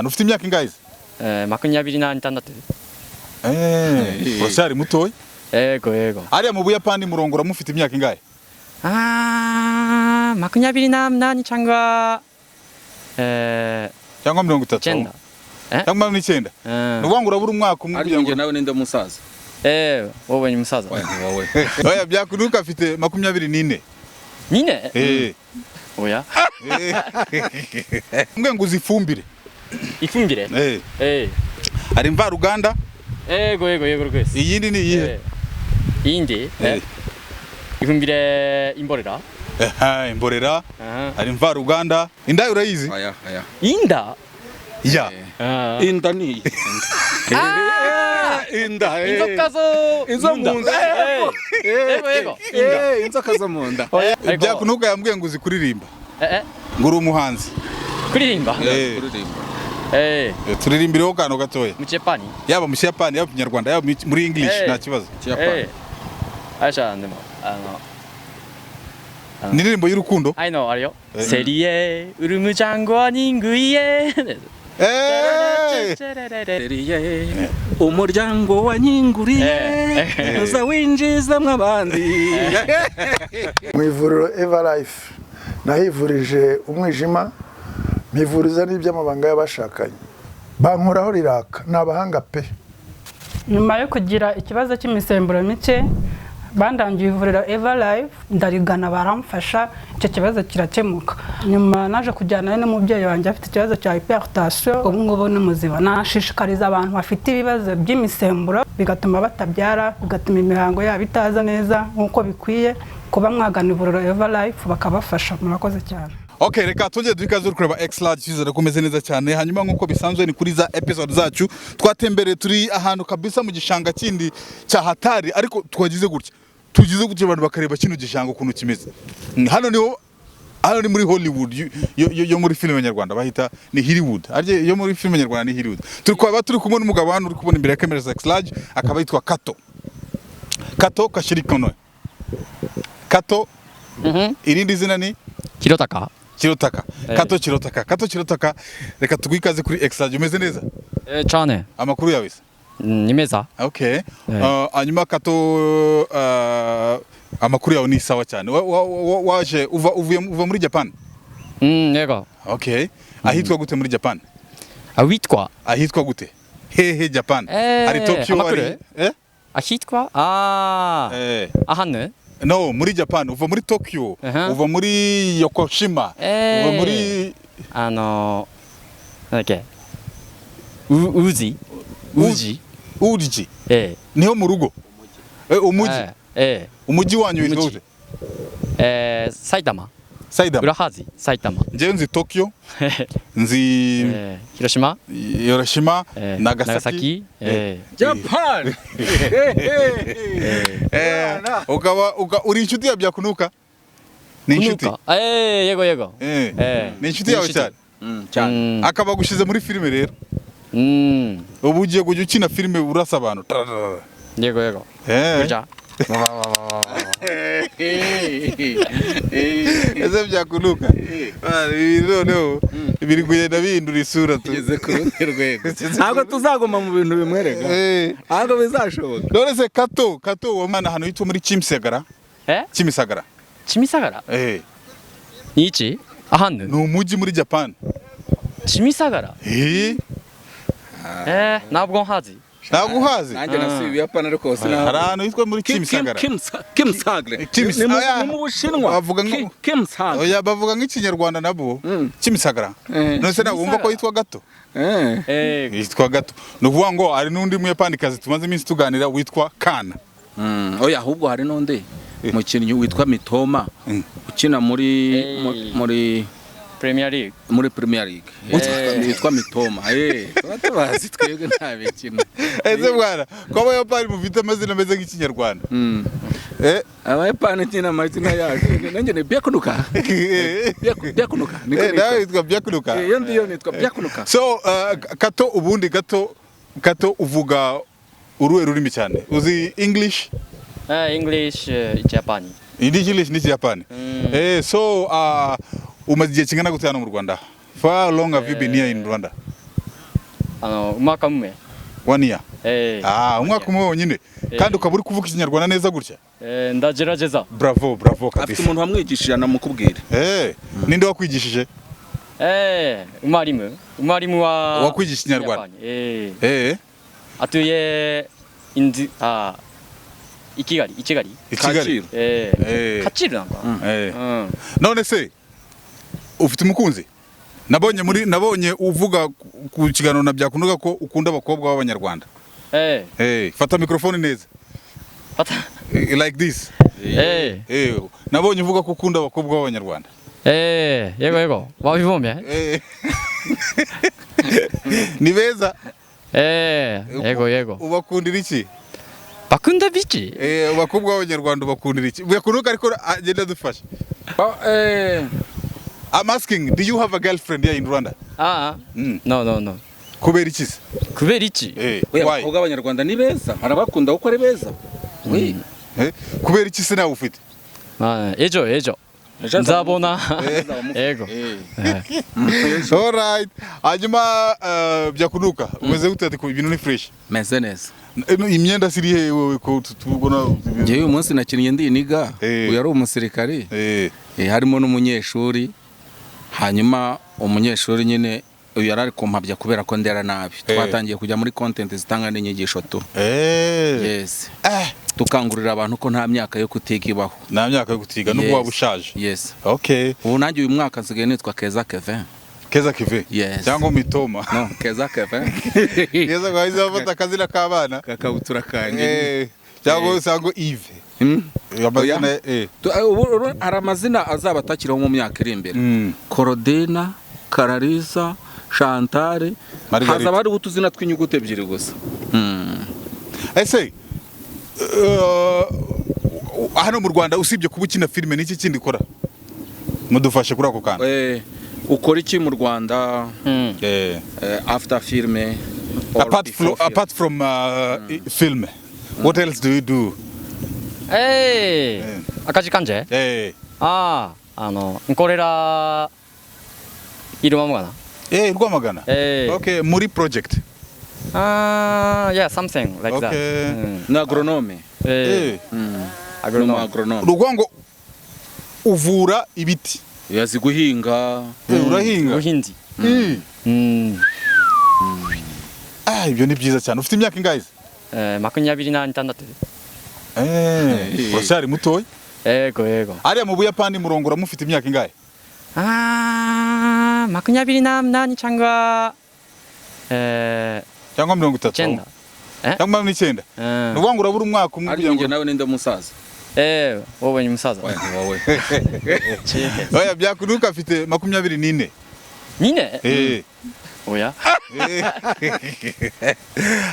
Ufite imyaka ingahe? 26. Uracyari mutoya? Yego. Ariya mu Buyapani murongora mufite imyaka ingahe? 28cyangwa cyangwa 30. Cyangwa 9. Nuvuga ngo urabura umwaka umwe kugira ngo nawe ninde musaza. Wowe ni musaza. Wowe. Oya byakunuka afite 24. Nine? Oya. Mbwe ngo uzifumbire. Ifumbire? Ari mvaruganda? Yego rwese. Iyindi ni iyihe? Iyindi? Ifumbire imborera. Imborera. Ari mvaruganda. Inda urayizi? Aya. Inda? Ya. Inda ni. Inda. Inzoka munda. Yego. Inzoka zo munda. Byakunuka yambwiye ngo uzi kuririmba. Ngo uri umuhanzi. Kuririmba? Turirimbireho kano gatoya. Mu Kiyapani? Yaba mu Kiyapani, yaba mu Kinyarwanda, yaba muri English nta kibazo. Kiyapani. Acha ndemo. Nirimbo y'urukundo? I know, ariyo. Serie urumuryango wa nyinguye. Serie umuryango wa nyinguriye uza winjizamwe abandi. Mu ivuriro Eva Life nahivurije umwijima, mpivuriza n'iby'amabanga y'abashakanye. Bankoraho riraka n'abahanga pe. Nyuma yo kugira ikibazo cy'imisemburo mike bandangiye ivuriro Eva Life, ndarigana baramfasha, icyo kibazo kirakemuka. Nyuma naje kujyana n'umubyeyi wanjye afite ikibazo cya hypertension, ubu ngubu ni muzima. Nashishikariza abantu bafite ibibazo by'imisemburo bigatuma batabyara, bigatuma imihango yabo itaza neza nk'uko bikwiye, kuba mwagana ivuriro Eva Life bakabafasha. Murakoze cyane. Okay, reka tujye dukaze kureba X-Large cyizere kumeze neza cyane. Hanyuma nkuko bisanzwe ni kuri za episode zacu twatembereye turi ahantu kabisa mu gishanga kindi cya hatari, ariko twagize gutya. Tugize gutya abantu bakareba kino gishanga ukuntu kimeze. Hano ni muri Hollywood yo muri filime nyarwanda bahita ni Hollywood. Arje yo muri filime nyarwanda ni Hollywood. Turi kumwe n'umugabo hano uri kubona imbere ya kamera za X-Large, akaba yitwa Kato Kashirikono. Kato irindi zina ni Kirotaka. Kato Kirotaka. Reka tugwikaze kuri X-Large. Umeze neza? Cyane. Amakuru yawe se? Ni meza. Okay. Hanyuma Kato amakuru yawe ni sawa cyane. Waje uva muri Japan? Yego. Okay. Ahitwa gute muri Japan? Witwa. Ahitwa gute? Hehe Japan. Ari Tokyo ari. Ahitwa? Ahane? No, muri Japan, uva muri Tokyo, uva muri Yokoshima, uva muri Uji. Niho mu rugo. Umuji. Umuji wanyu witwa gute? Saitama. Urahazi Saitama. Nje nzi Tokyo. Nzi Hiroshima, Nagasaki. Japan. Uri inshuti ya Byakunuka? Ni inshuti. Yego. Ni inshuti yawe cyane. Akaba gushize muri filime rero. Ubu ugiye kujya ukina filime urasa abantu. Yego. Burya. Ese Byakunuka. No. Biri kugenda bihindura isura tugeze ku rundi rwego. Ntabwo tuzagoma mu bintu bimwereka. Ntabwo bizashoboka. None se Kato wamana hano yitwa muri Kimisagara? Kimisagara? Ni iki? Ahandi? Ni umujyi muri Japan. Kimisagara? Ntabwo nhazi. Ntabwo uhazi? Nanjye nasubiye Ubuyapani ariko sinari. Hari ahantu hitwa muri Kimisagara. Kimisagara. Ni mu Bushinwa. Bavuga Kimisagara. Oya bavuga nk'ikinyarwanda nabo. Kimisagara. None se ntabwo wumva ko yitwa Gato? Yitwa Gato. Ni ukuvuga ngo hari n'undi Muyapanikazi tumaze iminsi tuganira witwa Kana. Oya ahubwo hari n'undi mukinnyi witwa Mitoma ukina muri Premier League. Muri Premier League. Witwa Mitoma. Turabazi twebwe ntabikina. Ese bwana, ko Abayapani mufite amazina ameze nk'ikinyarwanda. Abayapani tina amazina yacu. Nanjye ni Byakunuka. Byakunuka. Nawe witwa Byakunuka. Iyo nitwa Byakunuka. So Kato ubundi Kato uvuga uruhe rurimi cyane? Uzi English? English, Japan. English ni Japan. So umaze igihe kingana gute hano mu Rwanda? For how long have you been here in Rwanda? umwaka umwe. 1 year. Umwaka umwe wonyine. Kandi ukaba uri kuvuga ikinyarwanda neza gutya? Ndagerageza. Bravo kabisa. Afite umuntu wamwigishije namukubwira. Ninde wakwigishije? Umwarimu wakwigisha ikinyarwanda. Atuye Ikigali. Kacyiru. Kacyiru namba. None se ufite umukunzi? Nabonye uvuga ku kiganiro na byakunuga ko ukunda abakobwa b'abanyarwanda. Fata mikrofone neza. Fata. Like this. Nabonye uvuga ko ukunda abakobwa b'abanyarwanda. Yego. Wabibonye? Ni beza. Yego. Ubakundira iki? Bakunda biki? Abakobwa b'abanyarwanda ubakundira iki? Byakunuga ariko agenda dufasha. I'm asking, do you have a girlfriend here in Rwanda? No. Kubera iki se? Kubera iki? Abakobwa b'abanyarwanda ni beza, harabakunda uko ari beza. Kubera iki se nawe ufite? Ejo. Nzabona. Yego. Alright. Hanyuma byakunuka, umeze gute ati ibintu ni fresh? Meze neza. Imyenda siri he wewe ko tubona? Ngiye uyu munsi nakinnye ndi niga, uyu ari umusirikari. Harimo n'umunyeshuri. Hanyuma umunyeshuri nyine uyu yarari kumpabya kubera ko ndera nabi. Twatangiye kujya muri content zitanga n'inyigisho tu. Yes. Tukangurira abantu ko nta myaka yo kutiga ibaho. Nta myaka yo kutiga nubwo waba ushaje. Yes. Okay. Ubu nanjye uyu mwaka nsigaye nitwa Keza Kevin. Keza Kevin? Yes. Cyangwa Mitoma? No, Keza Kevin. Keza gwahize bafata akazina k'abana. Kakabutura kanjye. Cyangwa usanga Yves. Amazina hari amazina azaba atakiriho mu myaka iri imbere. Korodina, Karariza, Chantal, hazaba hari utuzina tw'inyuguti ebyiri gusa. Ese hano mu Rwanda usibye kuba ukina filime n'iki kindi ukora? Mudufashe kuri ako kantu. Ukora iki mu Rwanda? After filme. Apart from film, what else do you do? Akazi kanje? Nkorera Rwamagana. Rwamagana. Okay, muri project. Yeah, something like that. Na agronome. Agronome. Rugongo uvura ibiti. Yazi guhinga. Urahinga. Ubuhinzi. Ibyo ni byiza cyane. Ufite imyaka ingahe? 26. Uracyari mutoya? Yego. Ariya mu Buyapani murongora mufite imyaka ingahe? 28 cyangwa cyangwa 30. Cyangwa 9. Nuvuga ngo urabura umwaka umwe kugira ngo nawe ninde musaza. Wowe ni musaza. Wowe. Oya byakunuka afite 24. Nine? Oya.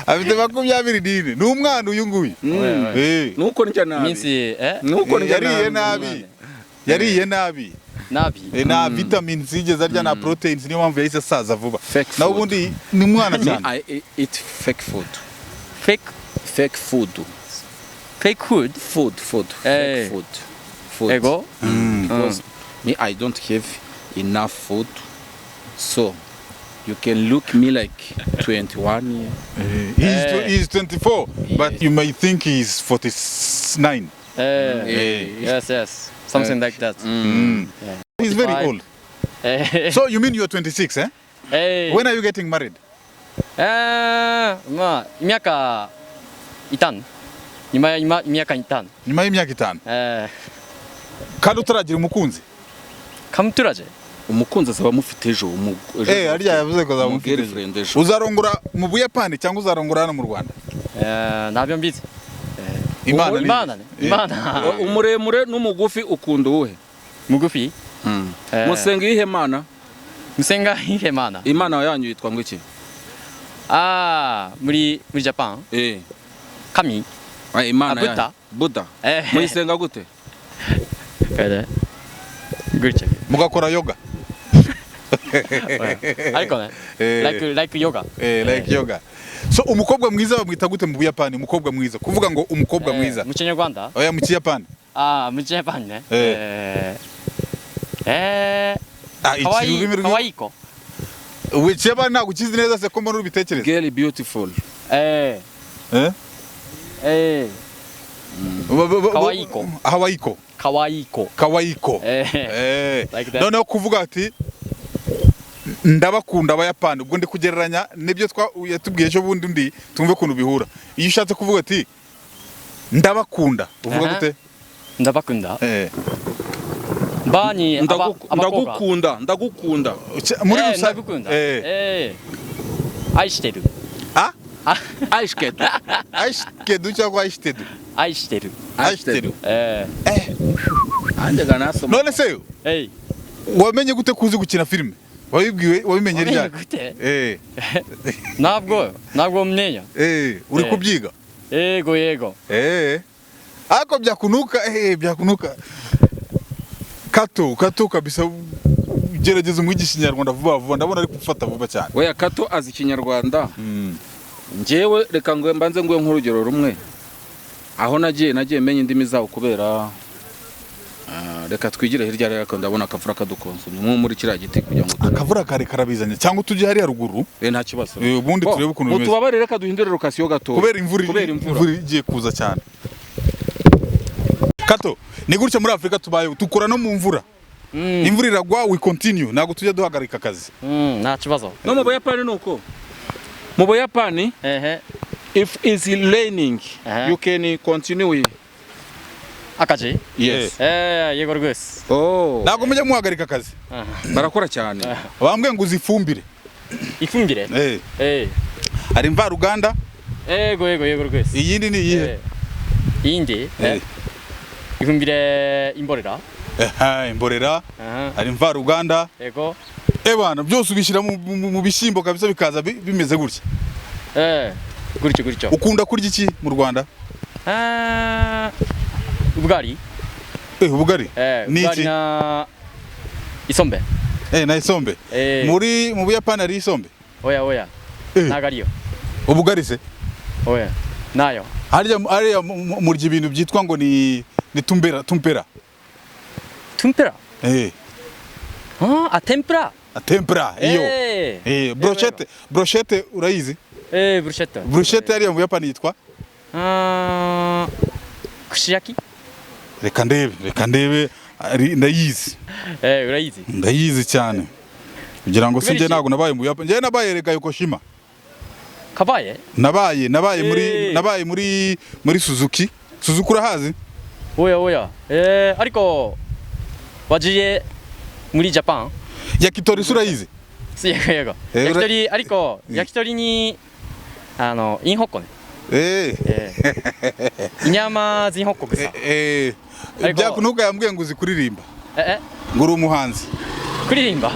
Afite 24. Ni umwana uyu nguyu. Nuko njya nabi. Minsi Nuko njya nabi. Yariye nabi. Na vitamins zigeze arya na proteins niyo mpamvu yahise asaza vuba. Na ubundi ni mwana cyane. I eat fake food. Fake food. Fake food? Food. Fake food. Ego? Because me, I don't have enough food. So, you can look me like 21 years. He's 24, but you may think he's 49. Yes. Something like that. He's very old. So you mean you're 26, eh? When are you getting married? Miaka 5. Miaka 5. Nyuma y'imyaka 5. Kandi utaragira umukunzi? Kamuturaje? Umukunzi azaba mufite ejo. Arya yavuze ko azaba mufite ejo. Uzarongora mu Buyapani cyangwa uzarongora hano mu Rwanda? Ntabyo mbizi. Imana. Umuremure n'umugufi ukunda uwuhe? Mugufi? Musenga iyihe mana? Musenga iyihe mana? Imana yanyu yitwa ngo iki? Muri Japan. Kami. Imana yanyu. Buddha. Muyisenga gute? Gutya. Mugakora yoga. Ariko ne? Like yoga. Like yoga. So umukobwa mwiza bamwita gute mu Buyapani? Umukobwa mwiza. Kuvuga ngo umukobwa mwiza. Mu Kinyarwanda? Oya mu Kiyapani. Mu Kiyapani ne? Kawaii ko. Witwa ntabwo ukizi neza se ko mbona ubitekereza. Girl beautiful. Eh. Kawaiko. Hawaiko. Kawaiko. Kawaiko. Like that. Noneho kuvuga ati ndabakunda abayapani ubwo ndi kugereranya nibyo yatubwiye cyo bundi ndi tumve kuntu bihura. Iyo ushatse kuvuga ati ndabakunda uvuga gute? Ndabakunda. Bani ndagukunda. Muri rusange. Ndagukunda. Aishiteru. Aishikedu. Aishikedu cyangwa aishitedu? Aishiteru. Anje ganaso. None se wamenye gute kuzi gukina filime? Wabimenye ryari? Ntabwo mnenya. Uri kubyiga? Yego. Ako byakunuka. Kato kabisa gerageza umwigisha ikinyarwanda vuba ndabona ari gufata vuba cyane. Oya Kato azi ikinyarwanda. Njyewe reka ngo mbanze ngo nk'urugero rumwe. Aho nagiye menye indimi zawo kubera reka twigire hirya rero ndabona akavura kadukonsumye nko muri kiriya giti kugira ngo akavura kare karabizanye cyangwa tujye hari haruguru nta kibazo ubundi turebe ukuntu bimeze tubabare reka duhindure location gato kubera imvura igiye kuza cyane. Kato ni gutya muri Afrika tubaye tukora no mu mvura imvura iragwa we continue ntago tujya duhagarika akazi nta kibazo. No mu Buyapani nuko mu Buyapani if is raining you can continue akazi. Yes. Yego rwose. Ntago mujya muhagarika akazi barakora cyane bambwe ngo uzifumbire ifumbire ari mvaruganda yego rwose. Iyindi ni iyihe? Iyindi ifumbire imborera imborera ari mvaruganda yego bana byose ubishyira mu bishyimbo kabisa bikaza bimeze gutya gutyo. Ukunda kurya iki mu Rwanda? Ubugari. Ubugari ni iki? Na isombe. Na isombe. Mu Buyapani ari isombe? Oya. Nagariyo. Ubugari se? Oya. Nayo. Hariya murya ibintu byitwa ngo ni tumpera. Tempura? Tempura iyo. Brochette urayizi? Brochette hariya mu Buyapani yitwa? Kushiyaki? Reka ndebe ndayizi. Urayizi? Ndayizi cyane. Kugira ngo sinje ntago nabaye mu Buyapani. Nje nabaye rega Yokoshima. Kabaye? Nabaye muri Suzuki. Suzuki urahazi? Oya. Ariko wagiye muri Japan? Yakitori urayizi? Yego. Yakitori ariko yakitori ni inhoko ne. Inyama z'inhoko gusa. Byakunuka yambwiye ngo uzi kuririmba. Nguri umuhanzi. Kuririmba?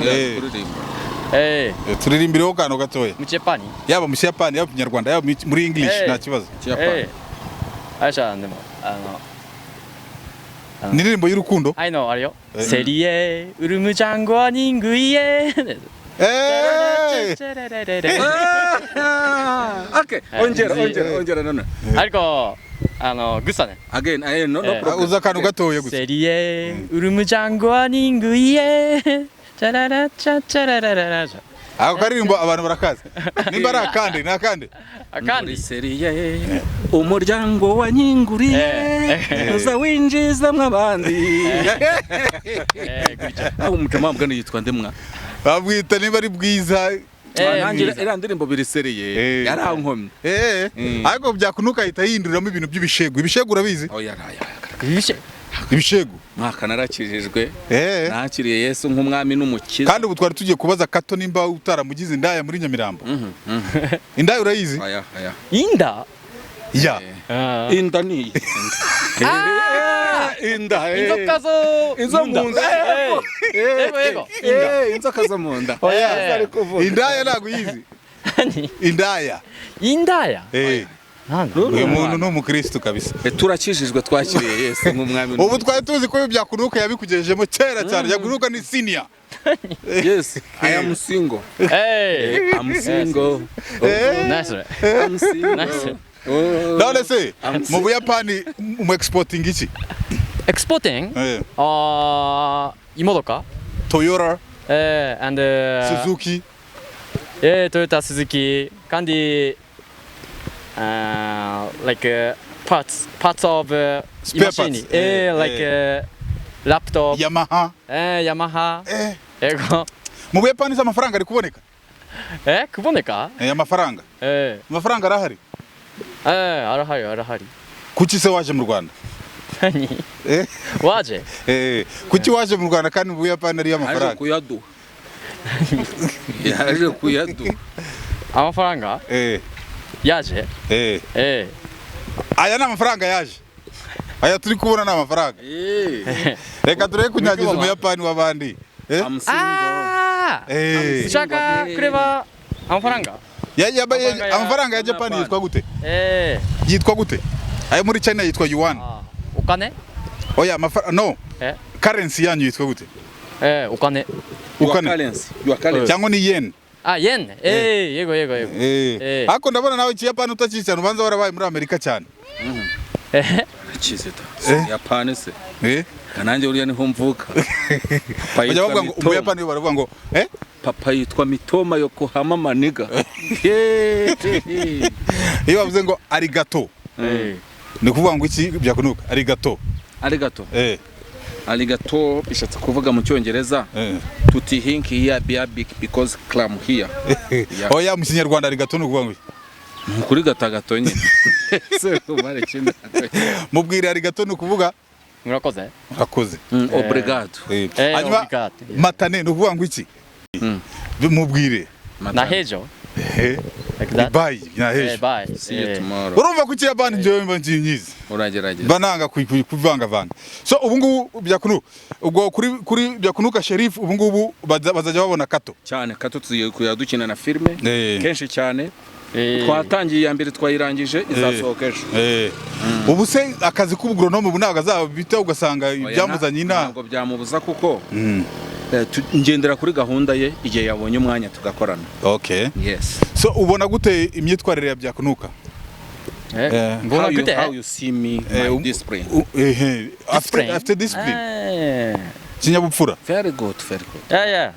Turirimbireho kano gatoya. Mu Japan? Yaba mu Japan, yaba mu Kinyarwanda, yaba muri English nta kibazo. Aisha ndemo Nirimbo y'urukundo? I know ariyo. Serie urumujango wa ninguiye. Okay, ongera none. Ariko gusa ne. Again, no problem. Uza kano gatoya gusa. Serie urumujango wa ninguiye. Ako karirimbo abantu barakaza. Nimba ari akandi nakandi. Akandi serie umuryango wa nyinguriye uza winjiza mwabandi. Umutama mbwa yitwa ndemwa. Babwita niba ari bwiza. Nangira ndirimbo biri seriye yarankomye. Ariko byakunuka ahita yinduriramo ibintu by'ibishego. Ibishego urabizi? Oya. Ibishego mwaka narakijijwe nakiriye Yesu nk'umwami n'umukiza kandi ubu twari tugiye kubaza Kato nimba utaramugize indaya muri Nyamirambo. Indaya urayizi? Aya inda inda ni inda inzoka zo munda yego inzoka zo munda indaya ntago yizi indaya uyu muntu ni umukristo kabisa. Turakijijwe twakiriye Yesu nk'umwami. Ubu twari tuzi ko byakunuka yabikugejejemo kera cyane. Yakunuka ni senior. Yes, I am single. I'm single. Nice. I'm single. None se mu Buyapani mu exporting iki? Exporting? Imodoka. Toyota and Suzuki. Toyota, Suzuki, kandi like parts of Spare machine. parts. Like laptop. Yamaha. Yamaha. Ego. Mu Buyapani amafaranga ari kuboneka? Kuboneka? Amafaranga. Amafaranga arahari? Arahari. Kuki se waje mu Rwanda? Waje? Kuki waje mu Rwanda kandi mu Buyapani ari amafaranga? Yaje kuyaduha. Yaje kuyaduha. Amafaranga? Yaje? Aya ni amafaranga yaje. Aya turi kubona ni amafaranga. Reka tureke kunyagiza mu Buyapani w'abandi. Ushaka kureba amafaranga? Amafaranga ya Japan yitwa gute? Yitwa gute? Ayo muri China yitwa yuan. Ukane? Oya no. Currency yanyu yitwa gute? Ukane. Currency. Cyangwa ni yen? Yen. Yego. Hako ndabona nawe Japan utakicyana ubanza warabaye muri Amerika cyane. Chizeta. Japan se. Kananje uriya niho mvuka. Bajya bavuga ngo umuyapani baravuga ngo papa yitwa Mitoma Yokohama maniga. Iyo bavuze ngo arigato. Ni kuvuga ngo iki byakunuka? Arigato. Arigato bishatse kuvuga mu cyongereza. Tuti think here be big because clam here. Oya mu kinyarwanda arigato ni kuvuga ngo kuri gatagato nyine. Se umare kinda. Mubwira arigato ni kuvuga murakoze. Obrigado. Hanyuma matane ni kuvuga ngo iki? Mubwire. Nahejo. Bye. Nahejo. Bye. See you tomorrow. Urumva ku Kiyapani njyewe mba nzinyizi. Uragerageza. Bananga kuvanga. So ubu ngubu byakunu ubwo kuri byakunuka Sheriff ubu ngubu bazajya babona kato. Cyane kato tuziye kuyadukina na filme kenshi cyane. Twatangiye ya mbere twayirangije izasohoka ejo. Ubu se akazi k'ubugronome ubu ntabwo azabita ugasanga ibyamuzanye ntabwo byamubuza kuko ngendera kuri gahunda ye igihe yabonye umwanya tugakorana. Okay. Yes. So ubona gute imyitwarire ya byakunuka? How you see me, my discipline. After discipline. Kinyabupfura. Very good. Yeah.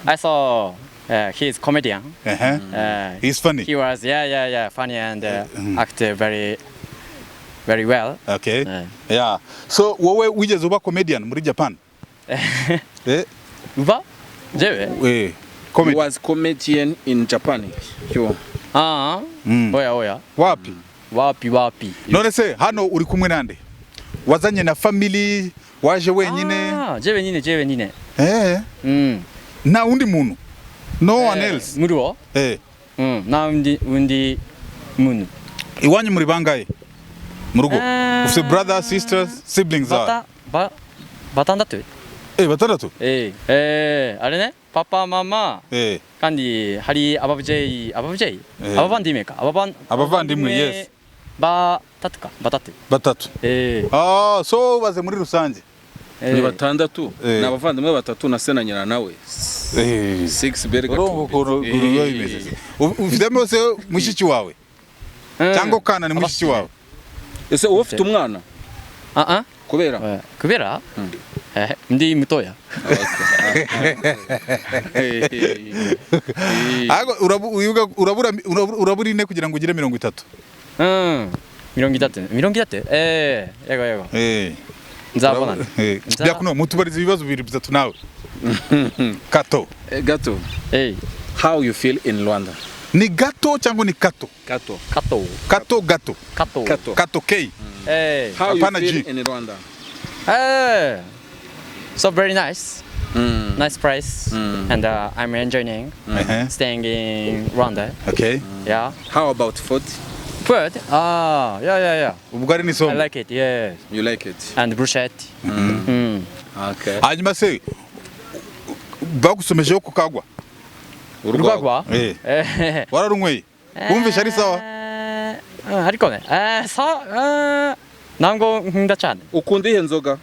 I saw he's comedian. He's funny. He was funny and acted very well. Okay. Yeah. So wowe wigeze uba comedian muri Japan? Uba? Jewe? He was comedian in Japan. Oya. Wapi. None se hano uri kumwe nande? Wazanye na family, waje wenyine? Jewe nyine. Na undi muntu? No one else? Muruo? Na undi muntu. Iwanyu muri bangaye? Murugo? Ufite brothers, sisters, siblings are? Batandatu. Batandatu?あれね papa mama kandi hari ababyeyi abavandimwe yes batatu so baze muri rusange ni batandatu n'abavandimwe batatu na se na nyina nawe 6 berga ufitemo se mushiki wawe cyangwa kana ni mushiki wawe ese wowe ufite umwana kubera ndi mutoya urabura ine kugira ngo ugire 30 yego nzabona byakuno mutubariza ibibazo bibiri bitatu nawe gato how you feel in Rwanda? Ni gato cyangwa ni kato? Gato. K. How you feel in Rwanda? So very nice. Nice price. And I'm enjoying staying in Rwanda. Okay. Yeah. How about food? Food? Yeah. Ubugari ni somo. I like it, yeah. You like it? And bruschetta. Okay. Hanyuma se bagusomejeho kukagwa? Urwagwa? Wararunyweye? Wumvisha ari sawa? Ariko ne. Nango nkunda cyane. Ukunda ihe nzoga?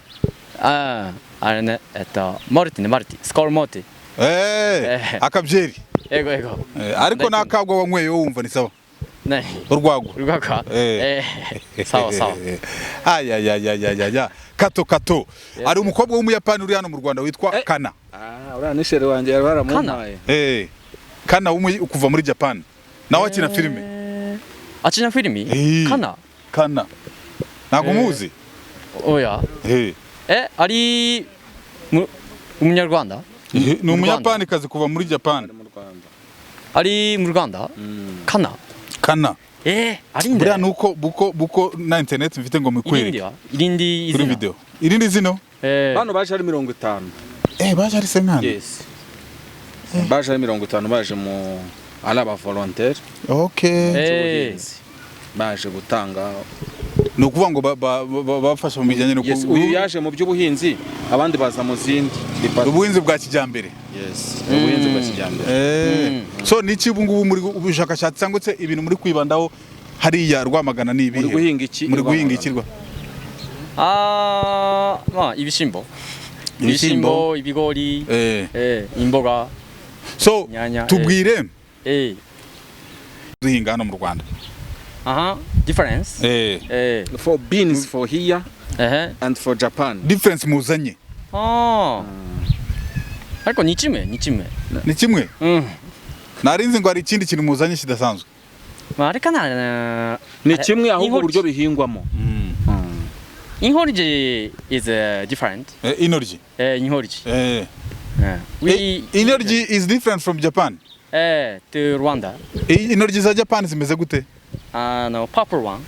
あれねマルテスコールモテakabyeri ego ariko nakagwa wanyweye wumva ni sawa urwagwa sawa aya kato ari umukobwa w'umuyapani uri hano mu Rwanda witwa Kana uriya ni shere wanjye yari baramumpaye Kana kuva muri Japan nawe akina filime akina filimi Kana ntago muzi oya ari umunyarwanda ni umuyapani kazi kuva muri Japan ari mu Rwanda Kana ari nde buriya nuko buko na internet mfite ngo mukwereke irindi kuri video irindi zino bano baje ari 50 baje ari 50 yes baje ari 50 baje mu alaba volontaire baje gutanga ni ukuvuga ngo bafasha mu bijyanye no uyu yaje mu by'ubuhinzi abandi baza mu zindi ubuhinzi bwa kijyambere ubuhinzi bwa kijyambere so ni iki ubu ngubu muri ubushakashatsi cyangwa se ibintu muri kwibandaho hariya Rwamagana ni ibihe muri guhinga ikirwa ibishyimbo ibigori imboga so tubwire duhinga hano mu Rwanda difference for beans for here and for Japan difference muzanye ariko ni kimwe narinzi ngo hari ikindi kintu muzanye kidasanzwe ariko ni kimwe ahubwo uburyo bihingwamo intoryi is different intoryi intoryi is different from Japan to Rwanda intoryi za Japan zimeze gute no purple one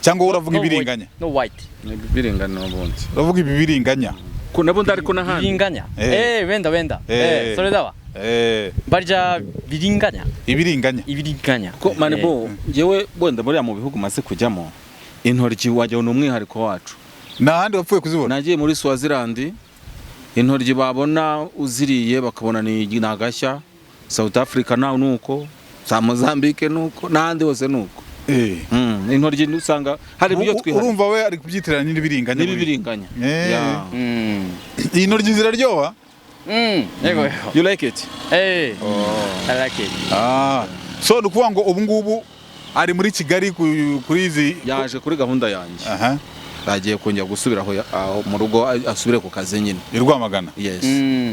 cyangwa uravuga ibiringanya no white ibiringanya n'ubundi uravuga ibiringanya kunabundi ariko nahandi ibiringanya wenda sore dawa barya ibiringanya ko manibo yewe wenda muri mu bihugu maze kujyamo intoryi wajya n'umwihariko wacu nahandi wapfuye kuzibona nagiye muri Swaziland intoryi babona uziriye bakabona ni nagashya South Africa naho nuko za Mozambique nuko nahandi hose nuko intoryi usanga hari ibyo twihari urumva we ari kubyitiranya n'ibiringanya intoryi ziraryoha yego you like it I like it so nukuvuga ngo ubu ngubu ari muri Kigali kuri izi yaje kuri gahunda yanjye agiye kongera gusubira aho mu rugo asubire ku kazi nyine i Rwamagana yes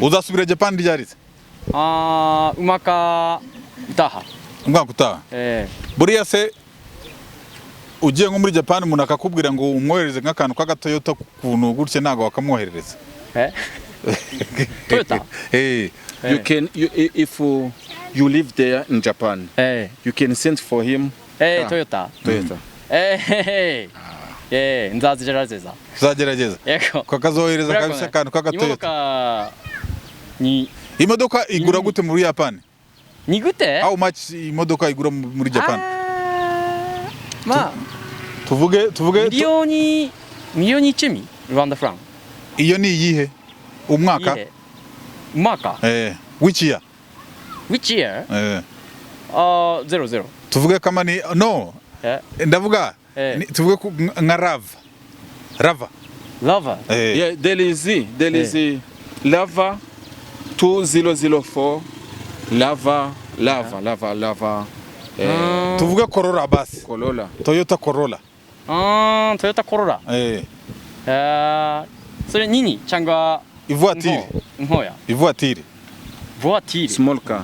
uzasubira Japan ryarize umwaka utaha buriya se ugiye nko muri Japan umuntu akakubwira ngo umwohereze nk'akantu k'agatoyota kuntu gutya ntago wakamwoherereza Toyota you can if you live there in Japan you can send for him Toyota nzagerageza kwakazohereza kabisa akantu k'agatoyota imodoka igura gute muri Japan ni gute how much imodoka igura muri Japan tuvuge miliyoni 10 Rwanda franc iyo ni iyihe umwaka which year 00 tuvuge kama ni no ndavuga tuvuge nka Rava yeah there is Lava 2004 Lava tuvuge Corolla basi Toyota Corollaそれnini cyangwa ivoiture small car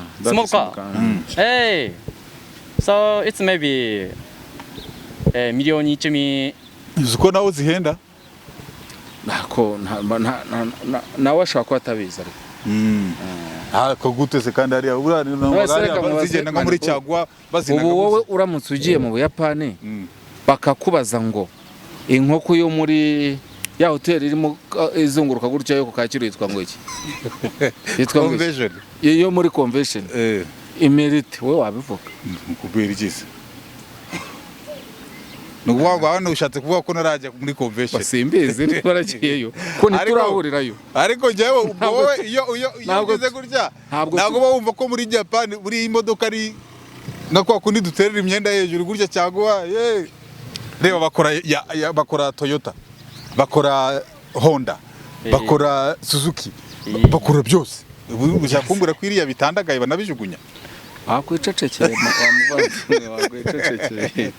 so it's maybe miliyoni 10 uko nawe zihenda nako nawe ashaka ko atabiza ko gute se kandi ari zigenda nko muri Cyagwa bazina ubu wowe uramutse ugiye mu Buyapani bakakubaza ngo inkoko yo muri ya hotel irimo izunguruka gutya yo ku Kacyiru yitwa ngo iki yitwa convention yo muri convention imerite we wabivuga kubera igise nukuvuga hano ushatse kuvuga ko narajya muri convention simbizi twaragiyeyo ko ntiturahurirayo ariko jewe ubwo wowe iyo ugeze gutya ntabwo bawumva ko muri Japan buri imodoka ari nako kundi duterera imyenda hejuru gutya cyangwa reba bakora Toyota bakora Honda bakora Suzuki bakora byose uzakumbura ko iriya bitandagaye banabijugunya akwicecekeye wakwicecekeye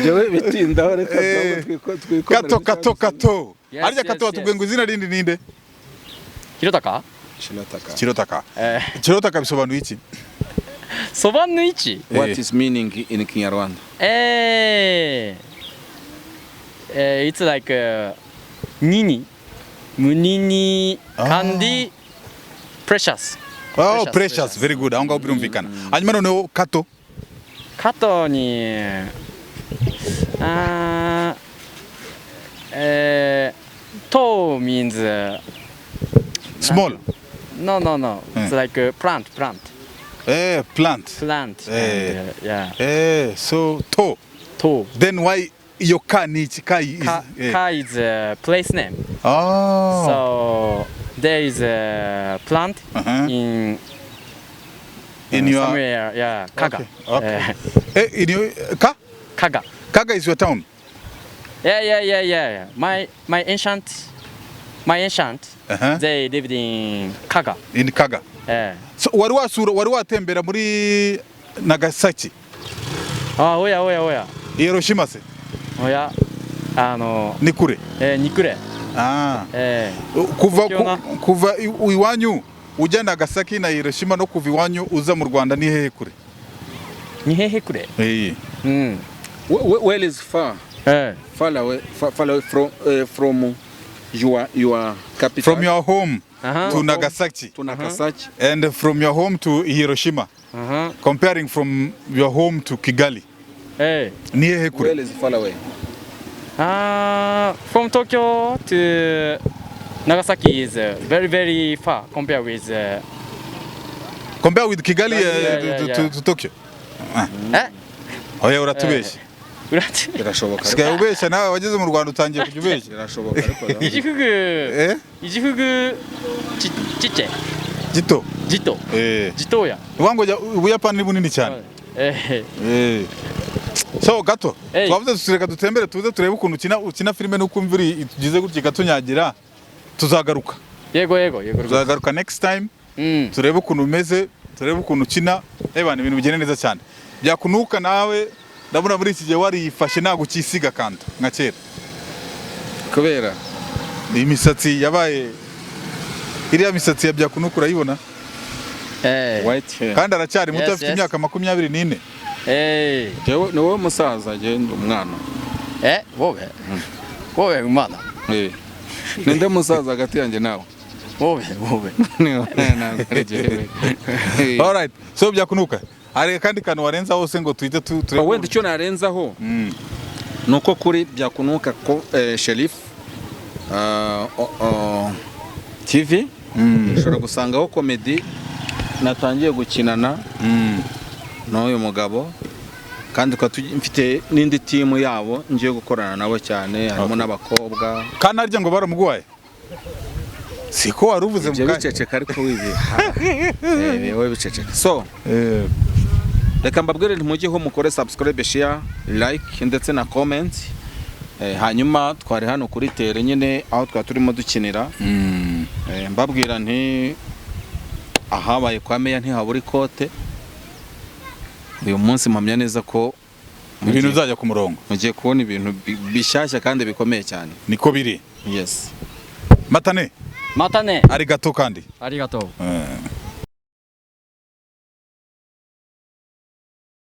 jewe bitindaho reka kato arya kato batubwiye ngo izina rindi ninde kirotaka kirotaka bisobanuye iki? Soba nuichi. What is meaning in Kinyarwanda? It's like nini, munini, kandi, precious. Oh, precious, very good. Aho ngaho birumvikana. Hanyuma noneho kato. Kato ni to means Small. no. It's like plant. Plant. Plant. And, So to. Then why your ka ni ichi? Ka is Ka is a place name. Oh. So there is a plant in your somewhere, Kaga. Okay. In your Kaga. Kaga is your town. Yeah. My ancient, they lived in Kaga. In Kaga. So wari watembera muri Nagasaki. Oya. Hiroshima se. Oya. Ni kure. Ni kure. Kuva iwanyu ujya Nagasaki na Hiroshima no kuva iwanyu uza mu Rwanda ni hehe kure? Where is far? Far away from your capital. From your home to Nagasaki. And from your home to Hiroshima. Comparing from your home to Kigali. Ni hehe kure? Where is far away? From Tokyo to Nagasaki is very, very far compared with Kigali to Tokyo. Oya uratubeshye. Birashoboka. Sigaye ubeshya nawe wageze mu Rwanda utangiye kujya ubeshya. Birashoboka ariko. Igihugu chiche. Gito. Gitoya. Wango Ubuyapani ni bunini cyane. So gato. Twavuze tusereka dutembere tuze turebe ukuntu ukina filime nuko imvura itugize gutya gatunyagira. Tuzagaruka. Yego. Tuzagaruka next time. Turebe ukuntu umeze, turebe ukuntu ukina. Ebana ibintu bigene neza cyane. Byakunuka nawe ndabona muri iki gihe warifashe nago kisiga kanda nka kera. Kubera imisatsi yabaye iriya misatsi ya Byakunuka urayibona? White hair. Kandi aracyari muto afite imyaka 24. Jewe ni wowe musaza genda umwana. Wowe umwana. Ninde musaza hagati yanjye nawe? Wowe. All right. So Byakunuka. Hari kandi kantu warenza hose ngo tuhite turebe. Wenda icyo narenzaho nuko kuri Byakunuka ko Sheriff TV ushobora gusangaho comedy natangiye gukinana n'uyu mugabo kandi mfite n'indi team yabo ngiye gukorana nabo cyane harimo n'abakobwa kandi arya ngo baramuguhaye siko waruvuze mu kanya biceceka ariko wowe biceceka so reka mbabwire ntimujyeho mukore subscribe share like ndetse na comment hanyuma twari hano kuri tere nyine aho turimo dukinira mbabwira nti ahabaye kwa meya ntihabura ikote uyu munsi mpamya neza ko ibintu bizajya ku murongo mugiye kubona ibintu bishyashya kandi bikomeye cyane niko biri. Yes. Matane arigato kandi arigato